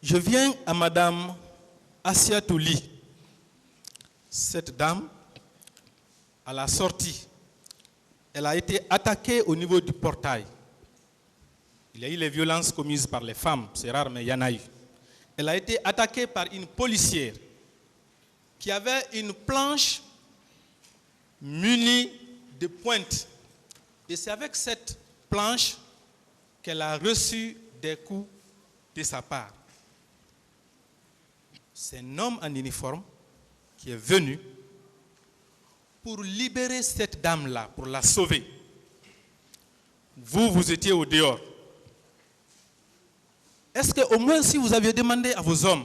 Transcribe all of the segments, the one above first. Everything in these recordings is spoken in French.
Je viens à Madame Assia Touli. Cette dame, à la sortie, elle a été attaquée au niveau du portail. Il y a eu les violences commises par les femmes, c'est rare, mais il y en a eu. Elle a été attaquée par une policière qui avait une planche munie de pointes. Et c'est avec cette planche qu'elle a reçu des coups de sa part. C'est un homme en uniforme qui est venu pour libérer cette dame-là, pour la sauver. Vous étiez au dehors. Est-ce qu'au moins si vous aviez demandé à vos hommes,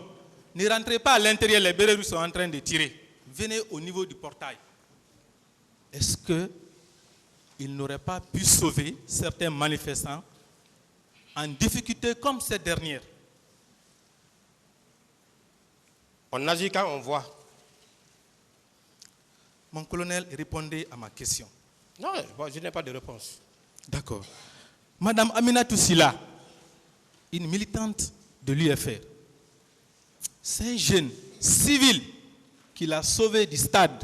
ne rentrez pas à l'intérieur, les bérets russes sont en train de tirer. Venez au niveau du portail. Est-ce qu'ils n'auraient pas pu sauver certains manifestants en difficulté comme cette dernière? On agit quand on voit. Mon colonel, répondez à ma question. Non, je n'ai pas de réponse. D'accord. Madame Aminatou Sila, une militante de l'UFR, c'est un jeune civil qui l'a sauvée du stade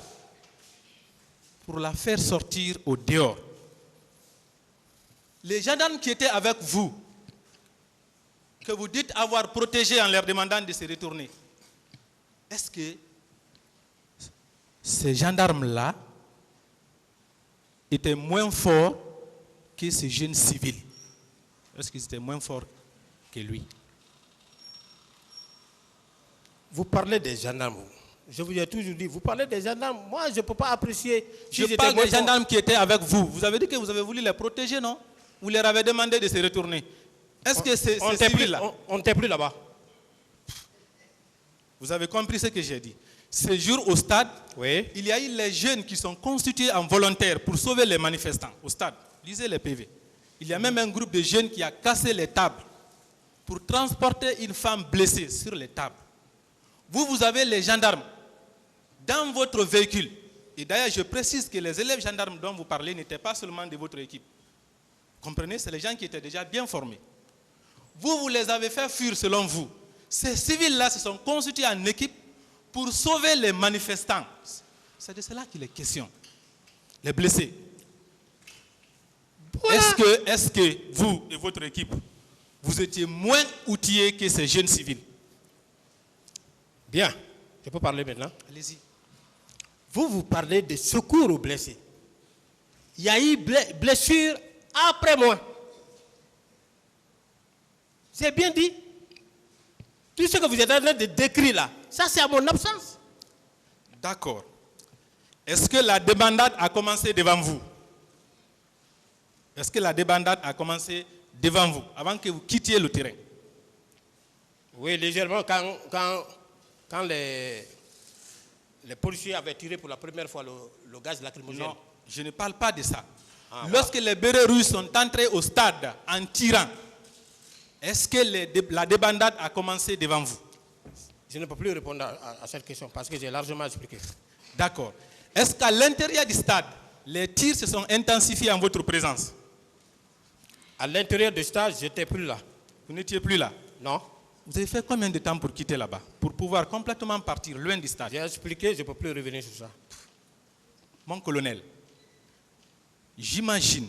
pour la faire sortir au dehors. Les gendarmes qui étaient avec vous, que vous dites avoir protégés en leur demandant de se retourner, est-ce que ces gendarmes-là étaient moins forts que ce jeune civil? Est-ce qu'ils étaient moins forts que lui? Vous parlez des gendarmes. Je vous ai toujours dit, vous parlez des gendarmes. Moi, je ne peux pas apprécier. Je parle des gendarmes qui étaient avec vous. Vous avez dit que vous avez voulu les protéger, non? Vous leur avez demandé de se retourner. Est-ce que c'est civil-là? On n'était plus là-bas. Vous avez compris ce que j'ai dit. Ce jour au stade, oui, il y a eu les jeunes qui sont constitués en volontaires pour sauver les manifestants au stade. Lisez les PV. Il y a même un groupe de jeunes qui a cassé les tables pour transporter une femme blessée sur les tables. Vous avez les gendarmes dans votre véhicule. Et d'ailleurs, je précise que les élèves gendarmes dont vous parlez n'étaient pas seulement de votre équipe. Comprenez, c'est les gens qui étaient déjà bien formés. Vous les avez fait fuir selon vous. Ces civils-là se sont constitués en équipe pour sauver les manifestants. C'est de cela qu'il est question. Les blessés. Voilà. Est-ce que vous et votre équipe, vous étiez moins outillés que ces jeunes civils? Bien, je peux parler maintenant. Allez-y. Vous parlez de secours aux blessés. Il y a eu blessure après moi. C'est bien dit. Tout ce que vous êtes en train de décrire là, ça c'est à mon absence. D'accord. Est-ce que la débandade a commencé devant vous? Est-ce que la débandade a commencé devant vous, avant que vous quittiez le terrain? Oui, légèrement, quand les policiers avaient tiré pour la première fois le gaz lacrymogène. Non, je ne parle pas de ça. Lorsque les bérets russes sont entrés au stade en tirant, est-ce que la débandade a commencé devant vous? Je ne peux plus répondre à cette question parce que j'ai largement expliqué. D'accord. Est-ce qu'à l'intérieur du stade, les tirs se sont intensifiés en votre présence? À l'intérieur du stade, je n'étais plus là. Vous n'étiez plus là? Non. Vous avez fait combien de temps pour quitter là-bas? Pour pouvoir complètement partir loin du stade? J'ai expliqué, je ne peux plus revenir sur ça. Mon colonel, j'imagine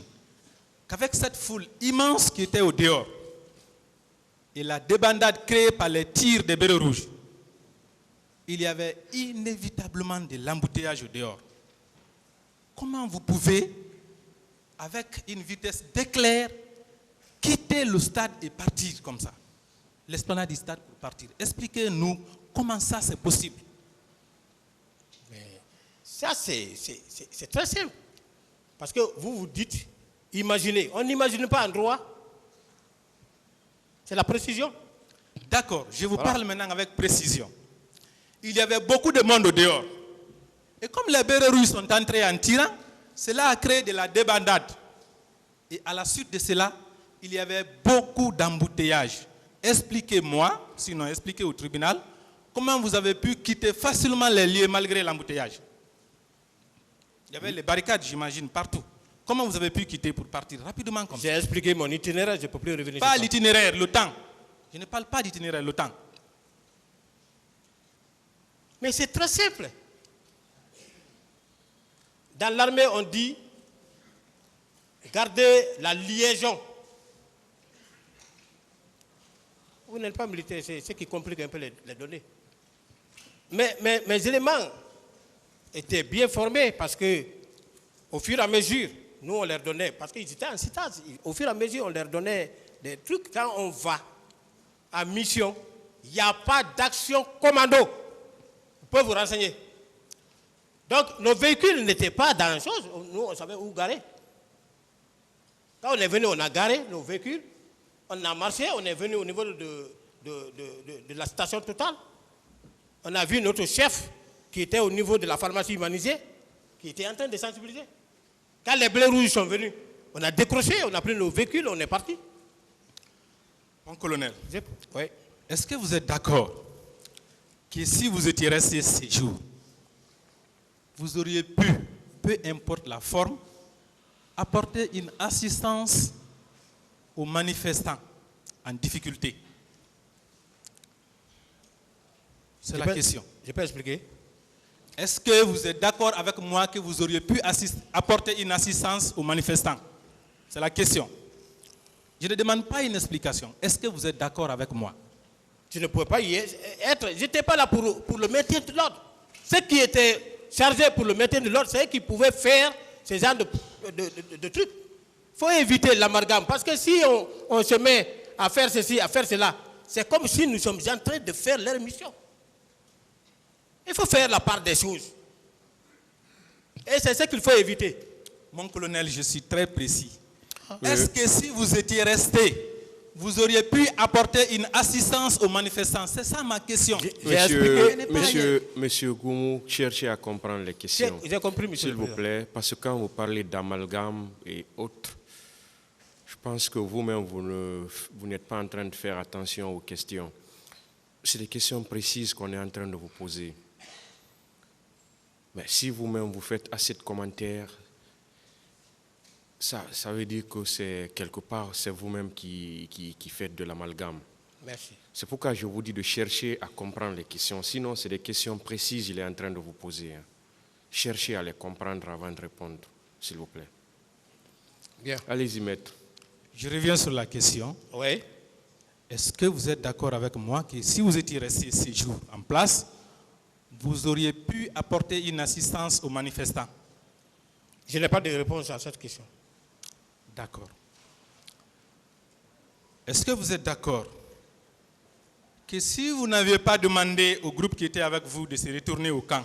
qu'avec cette foule immense qui était au dehors et la débandade créée par les tirs des bérets rouges, il y avait inévitablement de l'embouteillage au dehors. Comment vous pouvez, avec une vitesse d'éclair, quitter le stade et partir comme ça? L'esplanade du stade pour partir. Expliquez-nous comment ça c'est possible. Mais ça c'est très simple. Parce que vous dites, imaginez. On n'imagine pas en droit. C'est la précision. D'accord, je vous parle maintenant avec précision. Il y avait beaucoup de monde au dehors. Et comme les bérets rouges sont entrés en tirant, cela a créé de la débandade. Et à la suite de cela, il y avait beaucoup d'embouteillages. Expliquez-moi, sinon expliquez au tribunal, comment vous avez pu quitter facilement les lieux malgré l'embouteillage. Il y avait les barricades, j'imagine, partout. Comment vous avez pu quitter pour partir rapidement comme ça? J'ai expliqué mon itinéraire, je ne peux plus revenir. Pas l'itinéraire, le temps. Je ne parle pas d'itinéraire, le temps. Mais c'est très simple. Dans l'armée, on dit garder la liaison. Vous n'êtes pas militaire, c'est ce qui complique un peu les données. Mais mes éléments étaient bien formés parce que, au fur et à mesure, nous on leur donnait, parce qu'ils étaient en citage, au fur et à mesure on leur donnait des trucs. Quand on va en mission, il n'y a pas d'action commando. Vous pouvez vous renseigner. Donc nos véhicules n'étaient pas dans la chose, nous on savait où garer. Quand on est venu, on a garé nos véhicules, on a marché, on est venu au niveau de la station Total. On a vu notre chef qui était au niveau de la pharmacie humanisée, qui était en train de sensibiliser. Quand les blés rouges sont venus, on a décroché, on a pris nos véhicules, on est parti. Mon colonel, Oui. est-ce que vous êtes d'accord que si vous étiez resté ces jours, vous auriez pu, peu importe la forme, apporter une assistance aux manifestants en difficulté? C'est la question. Je peux expliquer? Est-ce que vous êtes d'accord avec moi que vous auriez pu apporter une assistance aux manifestants? C'est la question. Je ne demande pas une explication. Est-ce que vous êtes d'accord avec moi? Je ne pouvais pas y être. Je n'étais pas là pour le maintien de l'ordre. Ceux qui étaient chargés pour le maintien de l'ordre, c'est eux qui pouvaient faire ce genre de trucs. Il faut éviter l'amalgame. Parce que si on se met à faire ceci, à faire cela, c'est comme si nous sommes en train de faire leur mission. Il faut faire la part des choses. Et c'est ce qu'il faut éviter. Mon colonel, je suis très précis. Est-ce que si vous étiez resté, vous auriez pu apporter une assistance aux manifestants? C'est ça ma question. Monsieur Goumou, cherchez à comprendre les questions. J'ai compris, monsieur. S'il vous plaît, parce que quand vous parlez d'amalgame et autres, je pense que vous-même, vous n'êtes pas en train de faire attention aux questions. C'est des questions précises qu'on est en train de vous poser. Mais si vous-même vous faites assez de commentaires, ça veut dire que c'est quelque part, c'est vous-même qui faites de l'amalgame. Merci. C'est pourquoi je vous dis de chercher à comprendre les questions. Sinon, c'est des questions précises qu'il est en train de vous poser. Cherchez à les comprendre avant de répondre, s'il vous plaît. Bien. Allez-y, maître. Je reviens sur la question. Oui. Est-ce que vous êtes d'accord avec moi que si vous étiez resté ces jours en place, vous auriez pu apporter une assistance aux manifestants? Je n'ai pas de réponse à cette question. D'accord. Est-ce que vous êtes d'accord que si vous n'aviez pas demandé au groupe qui était avec vous de se retourner au camp,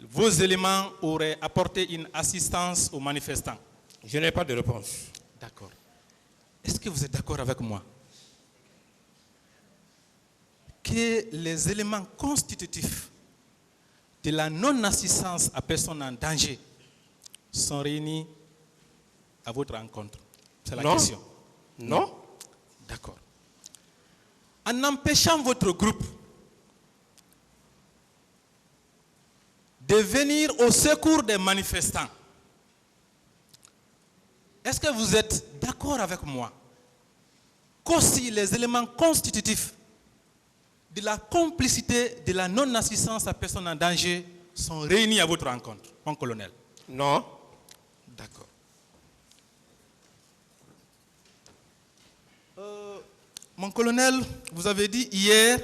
vos éléments auraient apporté une assistance aux manifestants? Je n'ai pas de réponse. D'accord. Est-ce que vous êtes d'accord avec moi que les éléments constitutifs de la non-assistance à personne en danger sont réunis à votre rencontre? C'est la question. Non. D'accord. En empêchant votre groupe de venir au secours des manifestants, est-ce que vous êtes d'accord avec moi qu'aussi les éléments constitutifs de la complicité de la non-assistance à personne en danger sont réunis à votre rencontre, mon colonel? Non. D'accord. Mon colonel, vous avez dit hier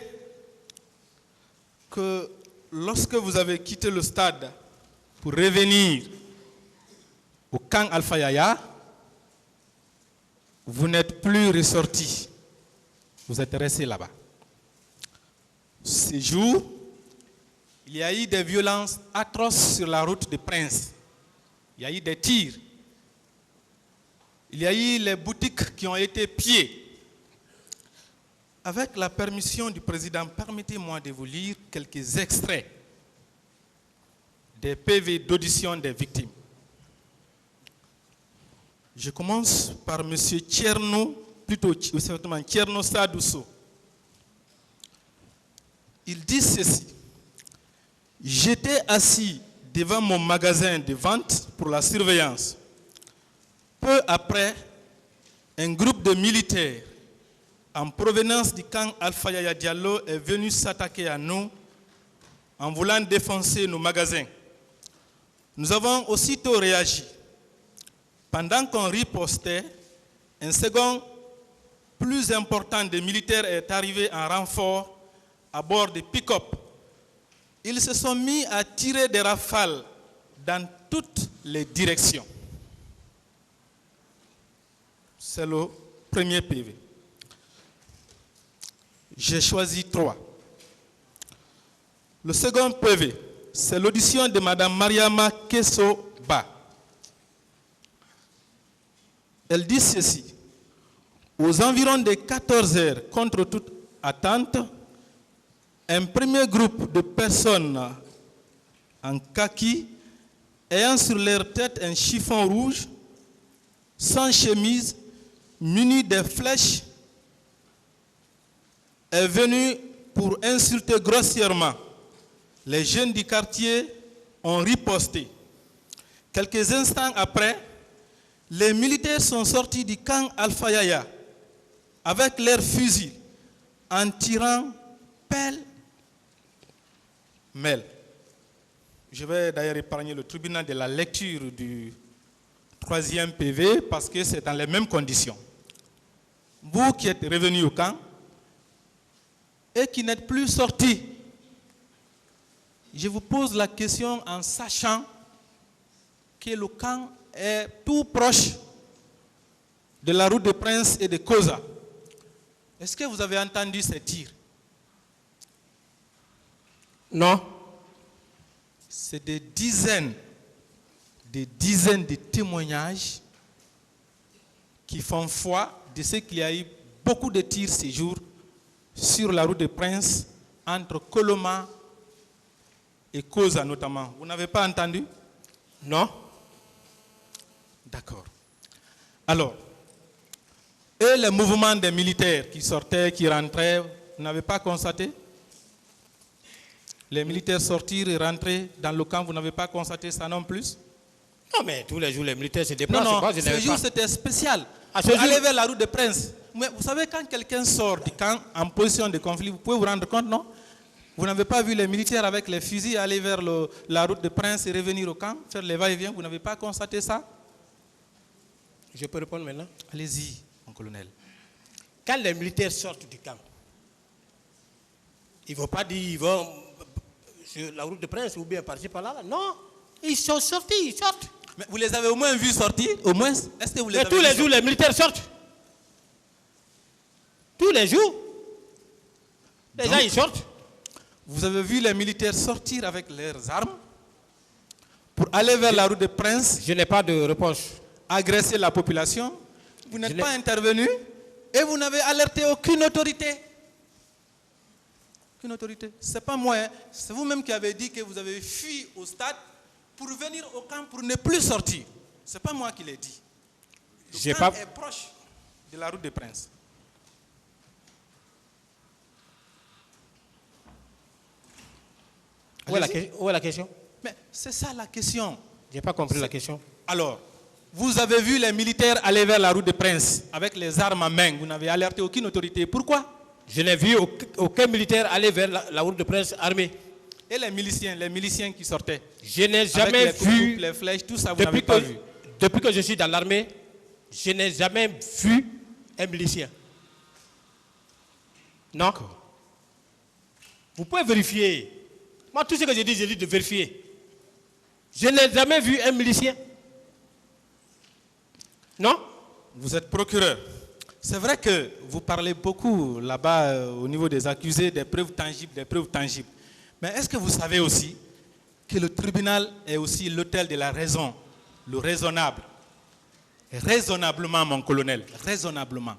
que lorsque vous avez quitté le stade pour revenir au camp Alpha Yaya, vous n'êtes plus ressorti. Vous êtes resté là-bas. Ces jours, il y a eu des violences atroces sur la route de Prince. Il y a eu des tirs. Il y a eu les boutiques qui ont été pillées. Avec la permission du président, permettez-moi de vous lire quelques extraits des PV d'audition des victimes. Je commence par M. Tcherno, plutôt Tcherno Sadousso. Il dit ceci: j'étais assis devant mon magasin de vente pour la surveillance. Peu après, un groupe de militaires en provenance du camp Alpha Yaya Diallo est venu s'attaquer à nous en voulant défoncer nos magasins. Nous avons aussitôt réagi. Pendant qu'on ripostait, un second plus important des militaires est arrivé en renfort à bord des pick-up. Ils se sont mis à tirer des rafales dans toutes les directions. C'est le premier PV. J'ai choisi 3. Le second PV, c'est l'audition de Mme Mariama Kesso-Ba. Elle dit ceci. Aux environs de 14 heures, contre toute attente, un premier groupe de personnes en kaki, ayant sur leur tête un chiffon rouge, sans chemise, munis de flèches, est venu pour insulter grossièrement. Les jeunes du quartier ont riposté. Quelques instants après, les militaires sont sortis du camp Alpha Yaya avec leurs fusils en tirant pêle-mêle. Je vais d'ailleurs épargner le tribunal de la lecture du 3e PV parce que c'est dans les mêmes conditions. Vous qui êtes revenus au camp et qui n'êtes plus sortis, je vous pose la question en sachant que le camp est tout proche de la route de Prince et de Koza. Est-ce que vous avez entendu ces tirs? Non. C'est des dizaines de témoignages qui font foi de ce qu'il y a eu beaucoup de tirs ces jours sur la route de Prince, entre Koloma et Koza notamment. Vous n'avez pas entendu? Non. D'accord. Alors, et les mouvements des militaires qui sortaient, qui rentraient, vous n'avez pas constaté? Les militaires sortir et rentrer dans le camp, vous n'avez pas constaté ça non plus? Non, mais tous les jours, les militaires se déplacent. Non, Moi, ce jour, c'était spécial. Ah, Pour aller vers la route de Prince. Mais vous savez, quand quelqu'un sort du camp en position de conflit, vous pouvez vous rendre compte, non? Vous n'avez pas vu les militaires avec les fusils aller vers la route de Prince et revenir au camp, faire les va-et-vient? Vous n'avez pas constaté ça? Je peux répondre maintenant? Allez-y, mon colonel. Quand les militaires sortent du camp, ils ne vont pas dire ils vont sur la route de Prince ou bien par-ci par-là. Non, ils sont sortis, ils sortent. Mais vous les avez au moins vus sortir? Au moins, est-ce que vous les Mais avez tous les vus jours, les militaires sortent. Tous les jours. Les gens, ils sortent. Vous avez vu les militaires sortir avec leurs armes pour aller vers la route de Prince, Je n'ai pas de réponse. agresser la population. Vous n'êtes pas intervenu et vous n'avez alerté aucune autorité. Aucune autorité. Ce n'est pas moi, hein. C'est vous-même qui avez dit que vous avez fui au stade pour venir au camp pour ne plus sortir. Ce n'est pas moi qui l'ai dit. Le camp est proche de la route de Prince. Où est la question? Mais c'est ça la question. Je n'ai pas compris la question. Alors, vous avez vu les militaires aller vers la route de Prince avec les armes en main. Vous n'avez alerté aucune autorité. Pourquoi? Je n'ai vu aucun militaire aller vers la route de Prince armé. Et les miliciens qui sortaient? Je n'ai Avec jamais vu, les flèches, tout ça, vous n'avez pas vu. Depuis que je suis dans l'armée, je n'ai jamais vu un milicien. Non. Vous pouvez vérifier. Moi, tout ce que je dis de vérifier. Je n'ai jamais vu un milicien. Non? Vous êtes procureur. C'est vrai que vous parlez beaucoup là-bas au niveau des accusés, des preuves tangibles. Mais est-ce que vous savez aussi que le tribunal est aussi l'autel de la raison, le raisonnable? Raisonnablement, mon colonel, raisonnablement.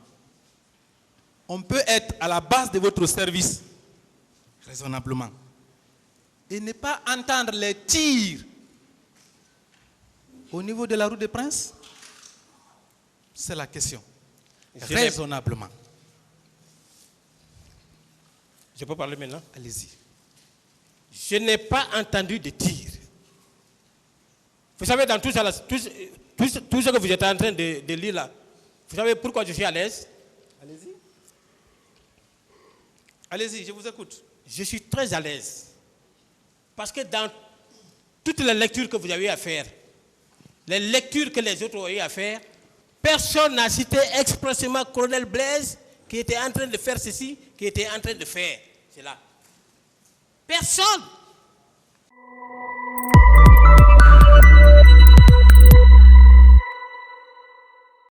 On peut être à la base de votre service, raisonnablement, et ne pas entendre les tirs au niveau de la route des Princes? C'est la question. Raisonnablement. Je peux parler maintenant? Allez-y. Je n'ai pas entendu de tir. Vous savez, dans tout ça, tout ce que vous êtes en train de lire là, vous savez pourquoi je suis à l'aise? Allez-y. Allez-y, je vous écoute. Je suis très à l'aise. Parce que dans toutes les lectures que vous avez eu à faire, les lectures que les autres ont eu à faire, personne n'a cité expressément Colonel Blaise qui était en train de faire ceci, qui était en train de faire cela. Personne.